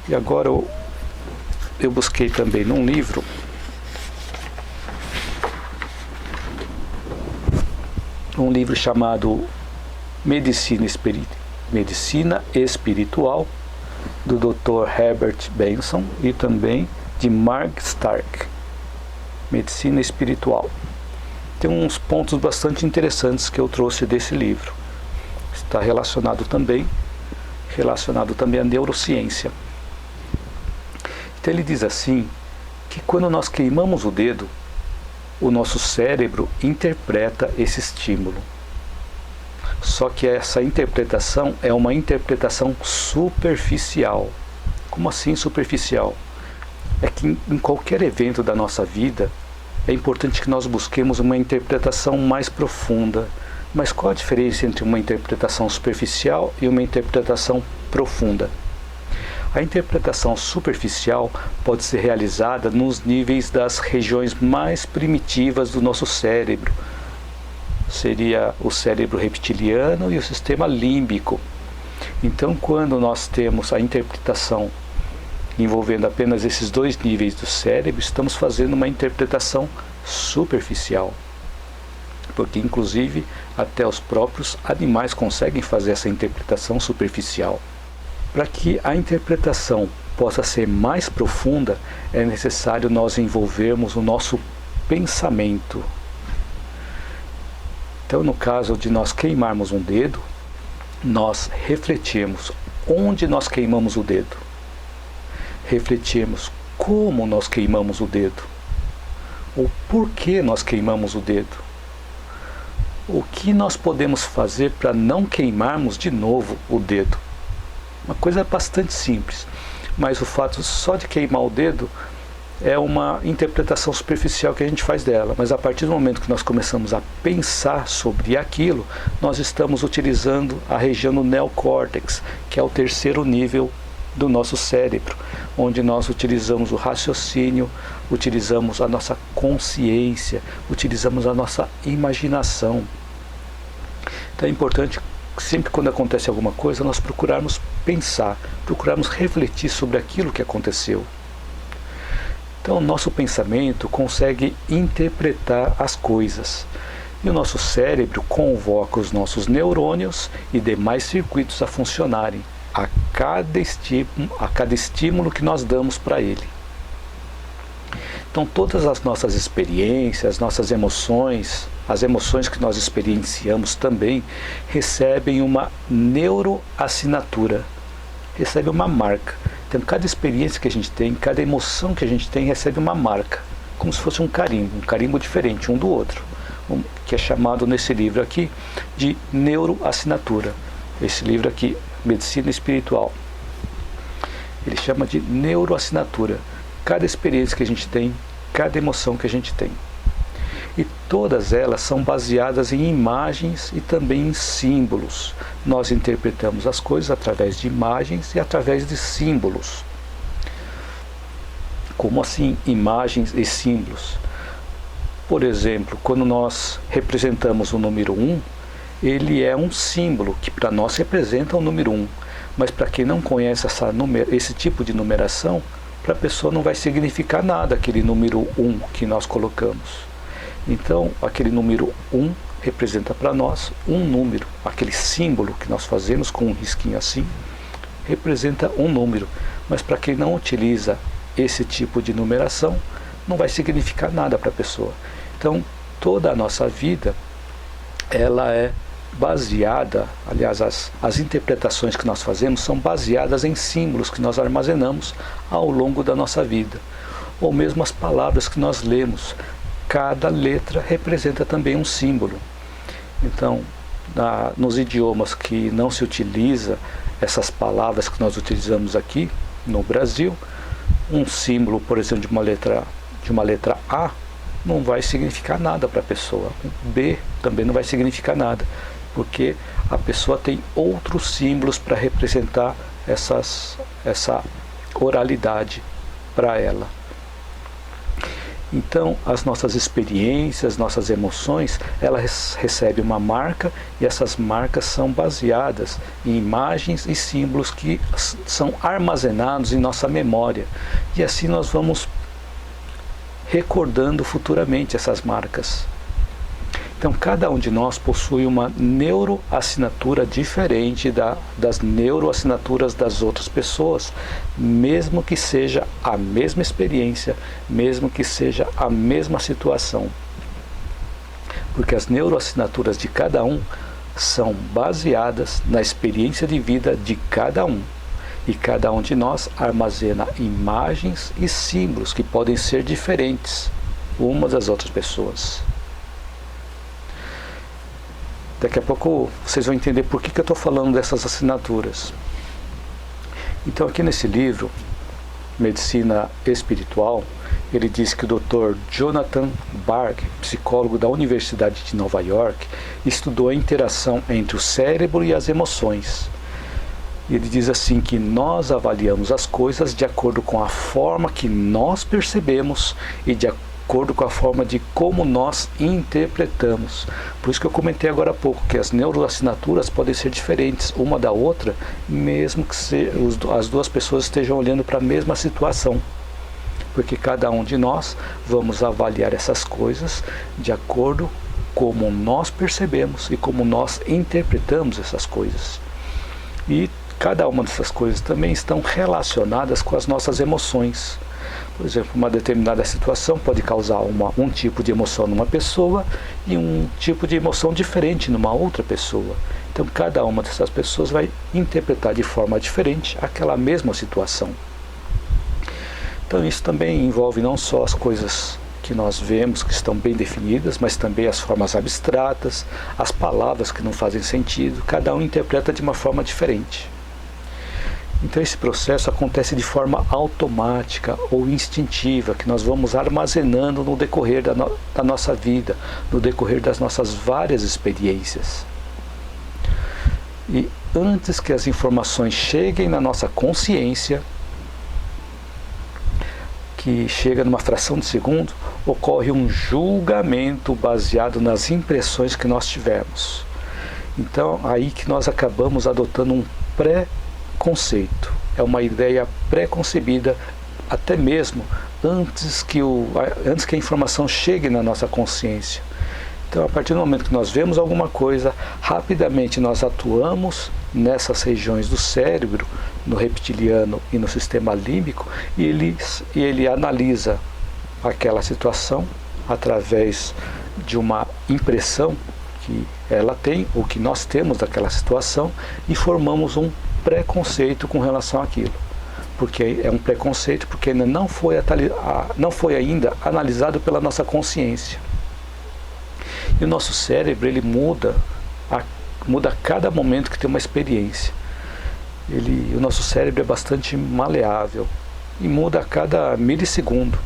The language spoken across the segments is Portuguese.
E agora eu busquei também num livro chamado Medicina Espiritual, do Dr. Herbert Benson, e também de Mark Stark, Medicina Espiritual. Tem uns pontos bastante interessantes que eu trouxe desse livro. Está relacionado também à neurociência. Então ele diz assim, que quando nós queimamos o dedo, o nosso cérebro interpreta esse estímulo. Só que essa interpretação é uma interpretação superficial. Como assim superficial? É que em qualquer evento da nossa vida, é importante que nós busquemos uma interpretação mais profunda. Mas qual a diferença entre uma interpretação superficial e uma interpretação profunda? A interpretação superficial pode ser realizada nos níveis das regiões mais primitivas do nosso cérebro. Seria o cérebro reptiliano e o sistema límbico. Então, quando nós temos a interpretação envolvendo apenas esses dois níveis do cérebro, estamos fazendo uma interpretação superficial. Porque, inclusive, até os próprios animais conseguem fazer essa interpretação superficial. Para que a interpretação possa ser mais profunda, é necessário nós envolvermos o nosso pensamento. Então, no caso de nós queimarmos um dedo, nós refletimos onde nós queimamos o dedo. Refletimos como nós queimamos o dedo. Ou por que nós queimamos o dedo. O que nós podemos fazer para não queimarmos de novo o dedo. Uma coisa bastante simples, mas o fato só de queimar o dedo é uma interpretação superficial que a gente faz dela. Mas a partir do momento que nós começamos a pensar sobre aquilo, nós estamos utilizando a região do neocórtex, que é o terceiro nível do nosso cérebro, onde nós utilizamos o raciocínio, utilizamos a nossa consciência, utilizamos a nossa imaginação. Então é importante, sempre quando acontece alguma coisa, nós procurarmos pensar, procurarmos refletir sobre aquilo que aconteceu. Então o nosso pensamento consegue interpretar as coisas. E o nosso cérebro convoca os nossos neurônios e demais circuitos a funcionarem a cada estímulo que nós damos para ele. Então todas as nossas experiências, nossas emoções, as emoções que nós experienciamos também recebem uma neuroassinatura, recebe uma marca. Então cada experiência que a gente tem, cada emoção que a gente tem recebe uma marca, como se fosse um carimbo diferente um do outro, que é chamado nesse livro aqui de neuroassinatura. Esse livro aqui, Medicina Espiritual, ele chama de neuroassinatura. Cada experiência que a gente tem, cada emoção que a gente tem. E todas elas são baseadas em imagens e também em símbolos. Nós interpretamos as coisas através de imagens e através de símbolos. Como assim imagens e símbolos? Por exemplo, quando nós representamos o número 1, ele é um símbolo que para nós representa o número 1. Mas para quem não conhece esse tipo de numeração, para a pessoa não vai significar nada aquele número 1 que nós colocamos. Então, aquele número 1 representa para nós um número. Aquele símbolo que nós fazemos com um risquinho assim, representa um número. Mas para quem não utiliza esse tipo de numeração, não vai significar nada para a pessoa. Então, toda a nossa vida, ela é baseada, aliás, as interpretações que nós fazemos são baseadas em símbolos que nós armazenamos ao longo da nossa vida. Ou mesmo as palavras que nós lemos. Cada letra representa também um símbolo. Então, nos idiomas que não se utiliza essas palavras que nós utilizamos aqui no Brasil, um símbolo, por exemplo, de uma letra A, não vai significar nada para a pessoa. B também não vai significar nada, porque a pessoa tem outros símbolos para representar essa oralidade para ela. Então, as nossas experiências, nossas emoções, elas recebem uma marca e essas marcas são baseadas em imagens e símbolos que são armazenados em nossa memória. E assim nós vamos recordando futuramente essas marcas. Então, cada um de nós possui uma neuroassinatura diferente das neuroassinaturas das outras pessoas, mesmo que seja a mesma experiência, mesmo que seja a mesma situação. Porque as neuroassinaturas de cada um são baseadas na experiência de vida de cada um. E cada um de nós armazena imagens e símbolos que podem ser diferentes umas das outras pessoas. Daqui a pouco vocês vão entender por que eu estou falando dessas assinaturas. Então, aqui nesse livro, Medicina Espiritual, ele diz que o Dr. Jonathan Barg, psicólogo da Universidade de Nova York, estudou a interação entre o cérebro e as emoções. Ele diz assim que nós avaliamos as coisas de acordo com a forma que nós percebemos e de acordo com a forma de como nós interpretamos. Por isso que eu comentei agora há pouco que as neuroassinaturas podem ser diferentes uma da outra, mesmo que as duas pessoas estejam olhando para a mesma situação. Porque cada um de nós vamos avaliar essas coisas de acordo com como nós percebemos e como nós interpretamos essas coisas. E cada uma dessas coisas também estão relacionadas com as nossas emoções. Por exemplo, uma determinada situação pode causar um tipo de emoção numa pessoa e um tipo de emoção diferente numa outra pessoa. Então, cada uma dessas pessoas vai interpretar de forma diferente aquela mesma situação. Então, isso também envolve não só as coisas que nós vemos, que estão bem definidas, mas também as formas abstratas, as palavras que não fazem sentido. Cada um interpreta de uma forma diferente. Então esse processo acontece de forma automática ou instintiva, que nós vamos armazenando no decorrer da nossa vida, no decorrer das nossas várias experiências. E antes que as informações cheguem na nossa consciência, que chega numa fração de segundo, ocorre um julgamento baseado nas impressões que nós tivemos. Então aí que nós acabamos adotando um pré-conceito, é uma ideia pré-concebida até mesmo antes que a informação chegue na nossa consciência. Então, a partir do momento que nós vemos alguma coisa, rapidamente nós atuamos nessas regiões do cérebro, no reptiliano e no sistema límbico, e ele analisa aquela situação através de uma impressão que ela tem, ou que nós temos daquela situação, e formamos um preconceito com relação àquilo. Porque é um preconceito porque ainda não foi ainda analisado pela nossa consciência. E o nosso cérebro, ele muda a cada momento que tem uma experiência. O nosso cérebro é bastante maleável e muda a cada milissegundo.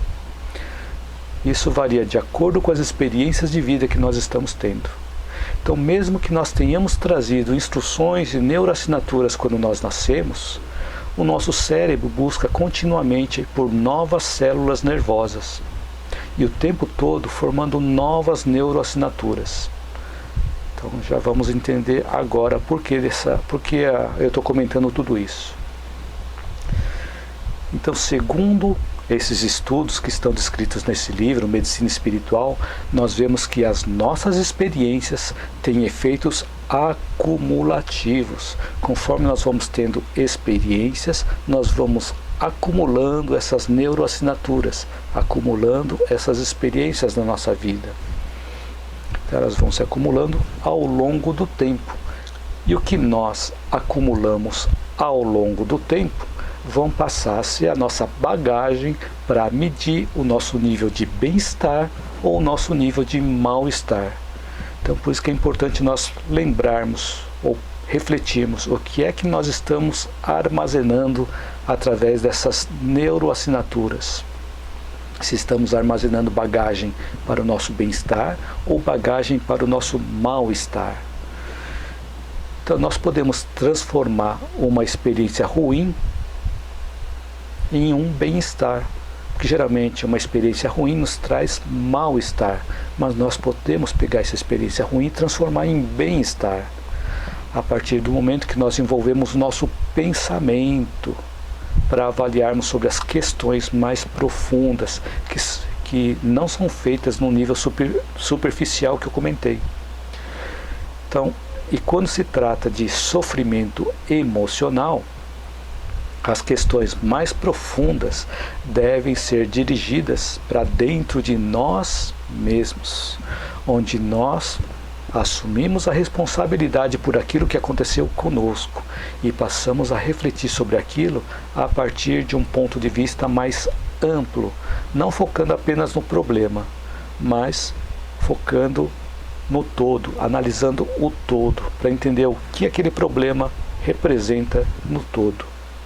Isso varia de acordo com as experiências de vida que nós estamos tendo. Então, mesmo que nós tenhamos trazido instruções e neuroassinaturas quando nós nascemos, o nosso cérebro busca continuamente por novas células nervosas e o tempo todo formando novas neuroassinaturas. Então, já vamos entender agora por que eu estou comentando tudo isso. Então, segundo esses estudos que estão descritos nesse livro, Medicina Espiritual, nós vemos que as nossas experiências têm efeitos acumulativos. Conforme nós vamos tendo experiências, nós vamos acumulando essas neuroassinaturas, acumulando essas experiências na nossa vida. Então, elas vão se acumulando ao longo do tempo. E o que nós acumulamos ao longo do tempo vão passar a ser a nossa bagagem para medir o nosso nível de bem-estar ou o nosso nível de mal-estar. Então, por isso que é importante nós lembrarmos ou refletirmos o que é que nós estamos armazenando através dessas neuroassinaturas. Se estamos armazenando bagagem para o nosso bem-estar ou bagagem para o nosso mal-estar. Então, nós podemos transformar uma experiência ruim em um bem-estar. que geralmente uma experiência ruim nos traz mal-estar, mas nós podemos pegar essa experiência ruim e transformar em bem-estar a partir do momento que nós envolvemos nosso pensamento para avaliarmos sobre as questões mais profundas que não são feitas no nível superficial que eu comentei. Então, e quando se trata de sofrimento emocional, as questões mais profundas devem ser dirigidas para dentro de nós mesmos, onde nós assumimos a responsabilidade por aquilo que aconteceu conosco e passamos a refletir sobre aquilo a partir de um ponto de vista mais amplo, não focando apenas no problema, mas focando no todo, analisando o todo, para entender o que aquele problema representa no todo.